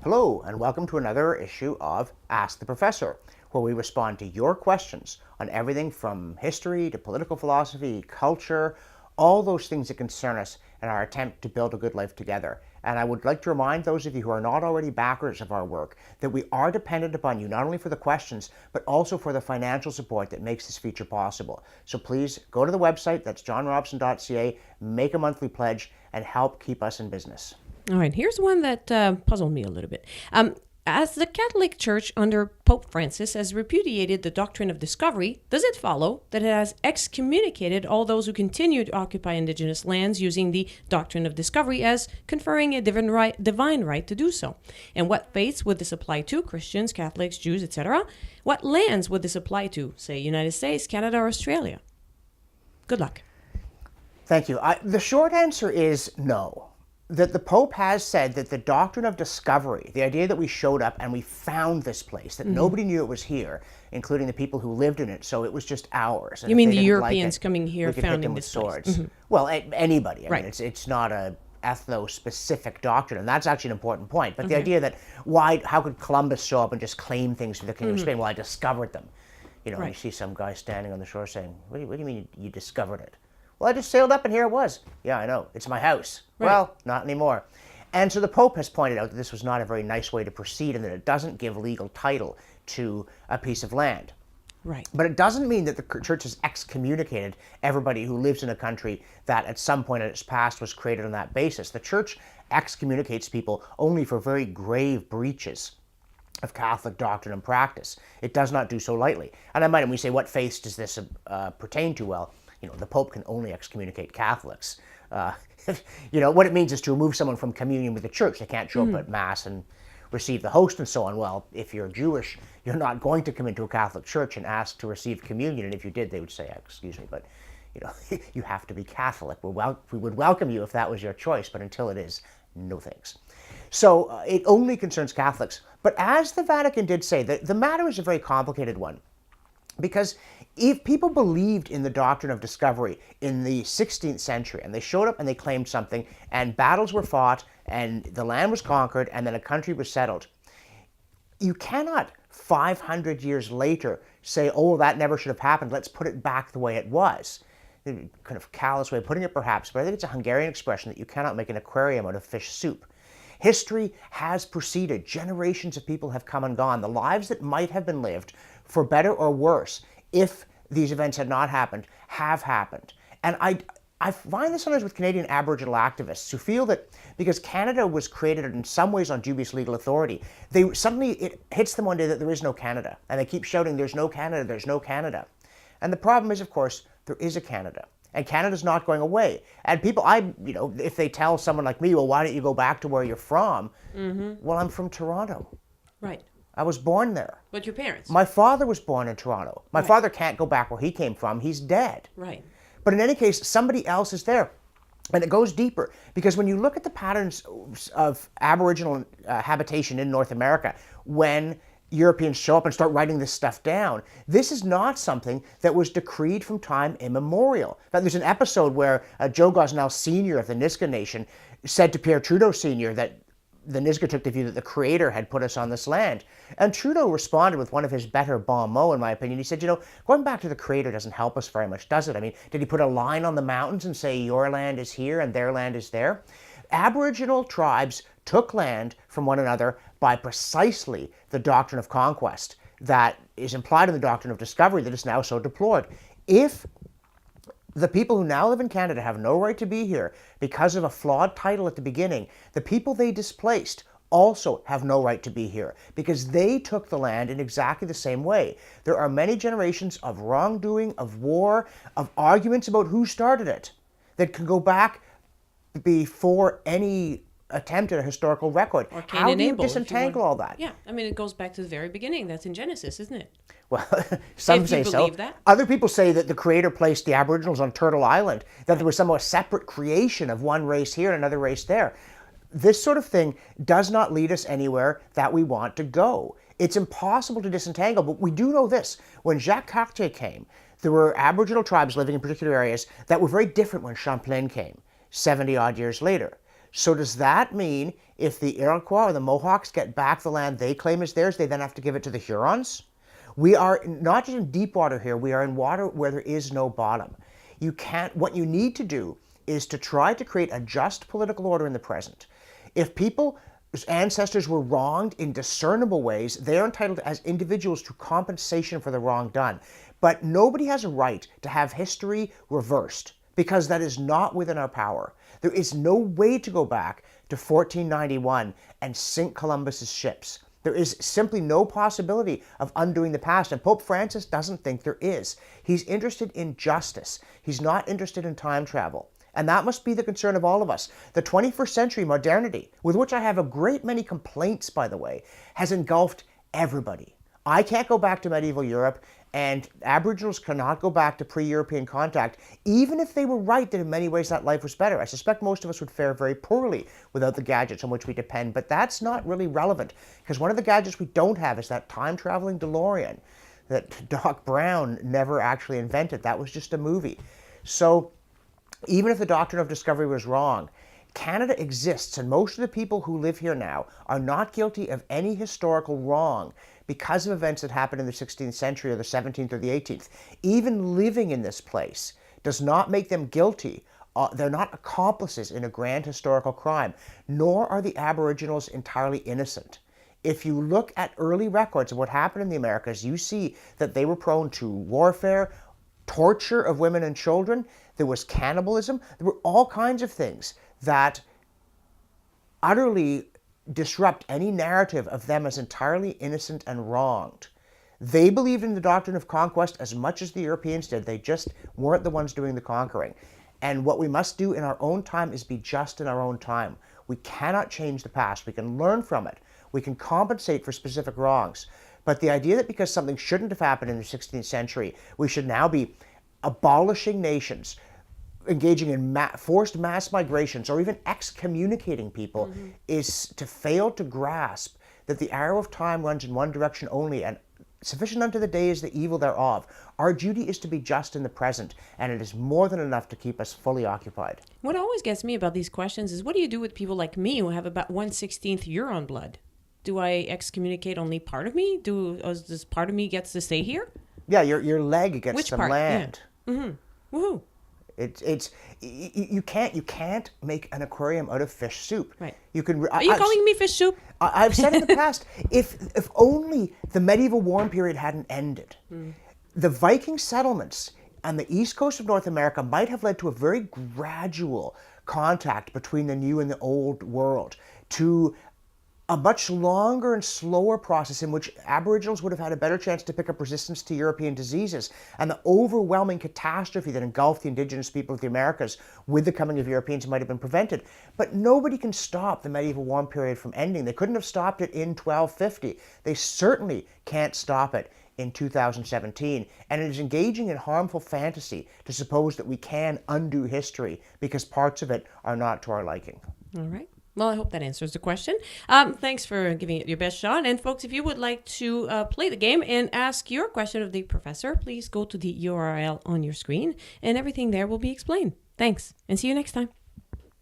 Hello, and welcome to another issue of Ask the Professor, where we respond to your questions on everything from history to political philosophy, culture, all those things that concern us in our attempt to build a good life together. And I would like to remind those of you who are not already backers of our work that we are dependent upon you not only for the questions, but also for the financial support that makes this feature possible. So please go to the website, that's johnrobson.ca, make a monthly pledge, and help keep us in business. All right, here's one that puzzled me a little bit. As the Catholic Church under Pope Francis has repudiated the Doctrine of Discovery, does it follow that it has excommunicated all those who continue to occupy Indigenous lands using the Doctrine of Discovery as conferring a divine right to do so? And what faiths would this apply to? Christians, Catholics, Jews, etc.? What lands would this apply to? Say, United States, Canada, or Australia? Good luck. Thank you. The short answer is no. That the Pope has said that the Doctrine of Discovery, the idea that we showed up and we found this place, that nobody knew it was here, including the people who lived in it, so it was just ours. And you mean the Europeans coming here founding this swords? Well, anybody. Right. Mean, it's not a ethno-specific doctrine, and that's actually an important point. But the idea that how could Columbus show up and just claim things for the King of Spain? Well, I discovered them. You know, Right. You see some guy standing on the shore saying, what do you mean you discovered it? Well, I just sailed up and here it was. Yeah, I know. It's my house. Right. Well, not anymore. And so the Pope has pointed out that this was not a very nice way to proceed and that it doesn't give legal title to a piece of land. Right. But it doesn't mean that the Church has excommunicated everybody who lives in a country that at some point in its past was created on that basis. The Church excommunicates people only for very grave breaches of Catholic doctrine and practice. It does not do so lightly. And I might, when we say, what faiths does this pertain to? Well, the Pope can only excommunicate Catholics. What it means is to remove someone from communion with the Church. They can't show up at Mass and receive the host and so on. Well, if you're Jewish, you're not going to come into a Catholic church and ask to receive communion. And if you did, they would say, excuse me, but you have to be Catholic. We would welcome you if that was your choice, but until it is, no thanks. So it only concerns Catholics. But as the Vatican did say, the matter is a very complicated one. Because if people believed in the Doctrine of Discovery in the 16th century, and they showed up and they claimed something, and battles were fought, and the land was conquered, and then a country was settled, you cannot 500 years later say, oh, that never should have happened, let's put it back the way it was. Kind of callous way of putting it, perhaps, but I think it's a Hungarian expression that you cannot make an aquarium out of fish soup. History has proceeded. Generations of people have come and gone. The lives that might have been lived, for better or worse, if these events had not happened, have happened. And I find this sometimes with Canadian Aboriginal activists who feel that because Canada was created in some ways on dubious legal authority, it hits them one day that there is no Canada. And they keep shouting, there's no Canada, there's no Canada. And the problem is, of course, there is a Canada. And Canada's not going away. And people, if they tell someone like me, well, why don't you go back to where you're from? Well, I'm from Toronto. Right. I was born there. But your parents? My father was born in Toronto. My father can't go back where he came from. He's dead. Right. But in any case, somebody else is there. And it goes deeper. Because when you look at the patterns of Aboriginal habitation in North America, when Europeans show up and start writing this stuff down, this is not something that was decreed from time immemorial. In fact, there's an episode where Joe Gosnell Sr. of the Nisga'a Nation said to Pierre Trudeau Sr. that the Nisga'a took the view that the Creator had put us on this land. And Trudeau responded with one of his better bon mots, in my opinion. He said, going back to the Creator doesn't help us very much, does it? I mean, did he put a line on the mountains and say your land is here and their land is there? Aboriginal tribes took land from one another by precisely the doctrine of conquest that is implied in the Doctrine of Discovery that is now so deplored. If the people who now live in Canada have no right to be here because of a flawed title at the beginning, the people they displaced also have no right to be here because they took the land in exactly the same way. There are many generations of wrongdoing, of war, of arguments about who started it that can go back before any attempt at a historical record. Or Cain How and do you Abel, disentangle all that? Yeah, I mean, it goes back to the very beginning. That's in Genesis, isn't it? Well, some If say you so. believe that. Other people say that the Creator placed the Aboriginals on Turtle Island, that there was somehow a separate creation of one race here and another race there. This sort of thing does not lead us anywhere that we want to go. It's impossible to disentangle, but we do know this. When Jacques Cartier came, there were Aboriginal tribes living in particular areas that were very different when Champlain came, 70-odd years later. So does that mean if the Iroquois or the Mohawks get back the land they claim is theirs, they then have to give it to the Hurons? We are not just in deep water here, we are in water where there is no bottom. What you need to do is to try to create a just political order in the present. If people's ancestors were wronged in discernible ways, they are entitled as individuals to compensation for the wrong done. But nobody has a right to have history reversed, because that is not within our power. There is no way to go back to 1491 and sink Columbus's ships. There is simply no possibility of undoing the past, and Pope Francis doesn't think there is. He's interested in justice. He's not interested in time travel. And that must be the concern of all of us. The 21st century modernity, with which I have a great many complaints, by the way, has engulfed everybody. I can't go back to medieval Europe, and Aboriginals cannot go back to pre-European contact, even if they were right that in many ways that life was better. I suspect most of us would fare very poorly without the gadgets on which we depend, but that's not really relevant, because one of the gadgets we don't have is that time-traveling DeLorean that Doc Brown never actually invented. That was just a movie. So even if the Doctrine of Discovery was wrong, Canada exists, and most of the people who live here now are not guilty of any historical wrong because of events that happened in the 16th century or the 17th or the 18th. Even living in this place does not make them guilty. They're not accomplices in a grand historical crime, nor are the Aboriginals entirely innocent. If you look at early records of what happened in the Americas, you see that they were prone to warfare, torture of women and children. There was cannibalism. There were all kinds of things that utterly disrupt any narrative of them as entirely innocent and wronged. They believed in the doctrine of conquest as much as the Europeans did. They just weren't the ones doing the conquering. And what we must do in our own time is be just in our own time. We cannot change the past. We can learn from it. We can compensate for specific wrongs. But the idea that because something shouldn't have happened in the 16th century, we should now be abolishing nations, engaging in forced mass migrations, or even excommunicating people, is to fail to grasp that the arrow of time runs in one direction only, and sufficient unto the day is the evil thereof. Our duty is to be just in the present, and it is more than enough to keep us fully occupied. What always gets me about these questions is, what do you do with people like me who have about 1/16th Huron blood? Do I excommunicate only part of me? Does part of me gets to stay here? Yeah, your leg gets Which some part? land. Yeah. Mm-hmm. Woohoo. You can't make an aquarium out of fish soup. Right. Are you calling me fish soup? I've said in the past, if only the medieval warm period hadn't ended, the Viking settlements on the east coast of North America might have led to a very gradual contact between the new and the old world, to a much longer and slower process in which Aboriginals would have had a better chance to pick up resistance to European diseases, and the overwhelming catastrophe that engulfed the Indigenous people of the Americas with the coming of Europeans might have been prevented. But nobody can stop the medieval warm period from ending. They couldn't have stopped it in 1250. They certainly can't stop it in 2017, and it is engaging in harmful fantasy to suppose that we can undo history because parts of it are not to our liking. All right. Well, I hope that answers the question. Thanks for giving it your best shot. And folks, if you would like to play the game and ask your question of the professor, please go to the URL on your screen, and everything there will be explained. Thanks, and see you next time.